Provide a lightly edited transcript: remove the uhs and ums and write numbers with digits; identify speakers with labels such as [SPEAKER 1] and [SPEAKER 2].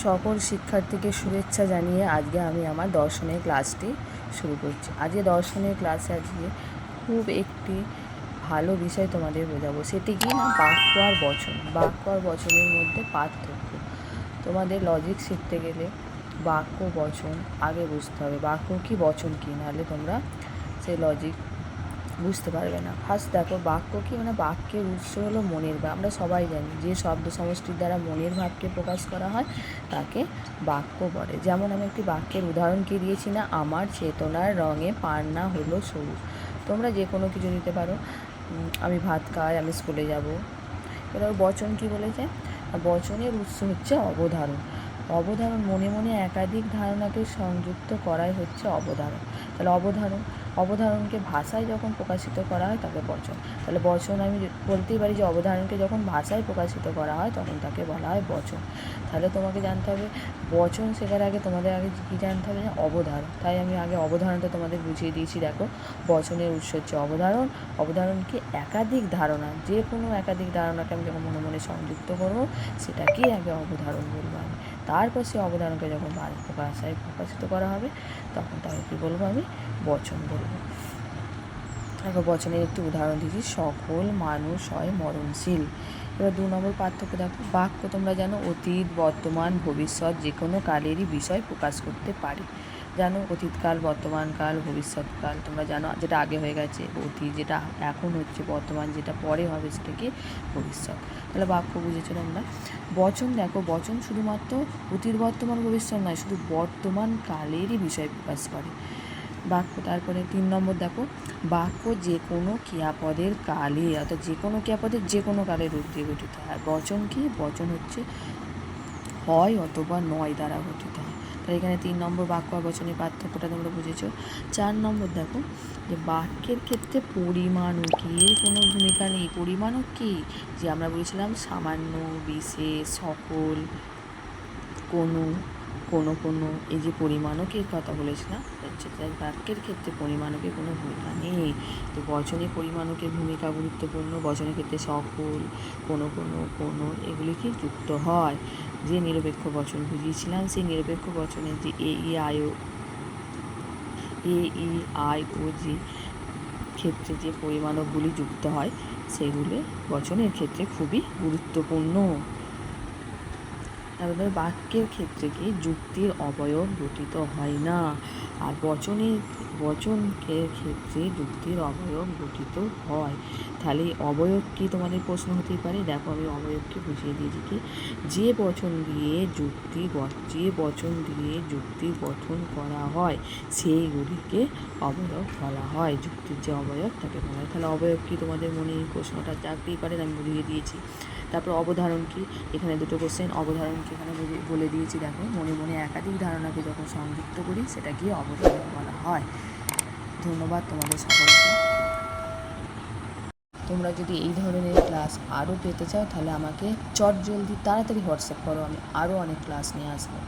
[SPEAKER 1] সকল শিক্ষার্থীকে শুভেচ্ছা জানিয়ে আজকে আমি আমার দর্শনের ক্লাসটি শুরু করছি। আজকে দর্শনের ক্লাসে আজকে খুব একটি ভালো বিষয় তোমাদের বোঝাবো। সেটি কি না, বাক্য আর বচন। বাক্য আর বচনের মধ্যে পার্থক্য। তোমাদের লজিক শিখতে গেলে বাক্য বচন আগে বুঝতে হবে। বাক্য কি, বচন কি, নাহলে তোমরা সেই লজিক বুঝতে পারবে না। ফার্স্ট দেখো, বাক্য কি, মানে বাক্যের উৎস হলো মনের ভাব। আমরা সবাই জানি যে শব্দ সমষ্টির দ্বারা মনের ভাবকে প্রকাশ করা হয় তাকে বাক্য বলে। যেমন আমি একটি বাক্যের উদাহরণ কি দিয়েছি না, আমার চেতনার রঙে পান্না হলো সবুজ। তোমরা যে কোনো কিছু দিতে পারো, আমি ভাত খাই, আমি স্কুলে যাব। এবার বচন কি বলেছে, বচনের উৎস হচ্ছে অবধারণ। অবধারণ মনে মনে একাধিক ধারণাকে সংযুক্ত করাই হচ্ছে অবধারণ। তাহলে অবধারণকে ভাষায় যখন প্রকাশিত করা হয় তাকে বচন। তাহলে বচন আমি বলতেই পারি যে অবধারণকে যখন ভাষায় প্রকাশিত করা হয় তখন তাকে বলা হয় বচন। তাহলে তোমাকে জানতে হবে, বচন শেখার আগে তোমাদের আগে কী জানতে হবে, না অবধারণ। তাই আমি আগে অবধারণটা তোমাদের বুঝিয়ে দিয়েছি। দেখো, বচনের উৎস হচ্ছে অবধারণ। অবধারণ কি, একাধিক ধারণা, যে কোনো একাধিক ধারণাকে আমি যখন মনে মনে সংযুক্ত করবো সেটাকেই আগে অবধারণ বলবো আমি। তারপর সে অবধারণকে যখন ভাষায় প্রকাশিত করা হবে তখন তাকে কী বলবো, আমি বচন বলবো। দেখো, বচনের একটি উদাহরণ দিচ্ছি, সকল মানুষ হয় মরণশীল। এবার 2 নম্বর পার্থক্য দেখো, বাক্য তোমরা জানো অতীত, বর্তমান, ভবিষ্যৎ যে কোনো কালেরই বিষয় প্রকাশ করতে পারে। জানো, অতীতকাল, বর্তমানকাল, ভবিষ্যৎকাল তোমরা জানো, যেটা আগে হয়ে গেছে অতীত, যেটা এখন হচ্ছে বর্তমান, যেটা পরে হবে সেটাকে ভবিষ্যৎ। তাহলে বাক্য বুঝেছো তোমরা। বচন দেখো, বচন শুধুমাত্র অতীত, বর্তমান, ভবিষ্যৎ নয়, শুধু বর্তমান কালেরই বিষয় প্রকাশ করে বাক্য। তারপরে 3 নম্বর দেখো, বাক্য যে কোনো ক্রিয়াপদের কালে, অর্থাৎ যে কোনো ক্রিয়াপদের যে কোনো কালে রূপ দিয়ে গঠিত হয়। বচন কি, বচন হচ্ছে হয় অথবা নয় দ্বারা গঠিত হয়। তাহলে এখানে 3 নম্বর বাক্য আর বচনের পার্থক্যটা তোমরা বুঝেছ। 4 নম্বর দেখো, যে বাক্যের ক্ষেত্রে পরিমাণকের কোনো ভূমিকা নেই। পরিমাণক কি, যে আমরা বলেছিলাম সামান্য, বিশেষ, সকল, কোনো, এই যে পরিমাণকের কথা বলেছিলাম হচ্ছে, বাক্যের ক্ষেত্রে পরিমাণকের কোনো ভূমিকা নেই। তো বচনে পরিমাণকের ভূমিকা গুরুত্বপূর্ণ। বচনের ক্ষেত্রে সকল, কোনো এগুলি কি যুক্ত হয়। যে নিরপেক্ষ বচন বুঝিয়েছিলাম, সেই নিরপেক্ষ বচনের যে এ ই আই ও যে ক্ষেত্রে যে পরিমাণকগুলি যুক্ত হয় সেগুলি বচনের ক্ষেত্রে খুবই গুরুত্বপূর্ণ। তারপরে বাক্যের ক্ষেত্রে কি যুক্তির অবয়ব গঠিত হয় না, আর বচনের ক্ষেত্রে যুক্তির অবয়ব গঠিত হয়। তাহলে অবয়ব কি তোমাদের প্রশ্ন হতেই পারে। দেখো, আমি অবয়বকে বুঝিয়ে দিয়েছি কি, যে বচন দিয়ে যুক্তি গঠন করা হয় সেইগুলিকে অবয়ব বলা হয়। যুক্তির যে অবয়ব তাকে বলা হয়। তাহলে অবয়ব কি তোমাদের মনে এই প্রশ্নটা জাগতেই পারে, আমি বুঝিয়ে দিয়েছি। তারপর অবধারণ কি, এখানে দুটো কোশ্চেন। অবধারণ কি এখানে বলে দিয়েছি। দেখো, মনে মনে একাধিক ধারণাকে যখন সংযুক্ত করি সেটাকে অবধারণ বলা হয়। ধন্যবাদ তোমাদের সকলকে। তোমরা যদি এই ধরনের ক্লাস আরও পেতে চাও তাহলে আমাকে চটজলদি তাড়াতাড়ি হোয়াটসঅ্যাপ করো, আমি আরও অনেক ক্লাস নিয়ে আসবো।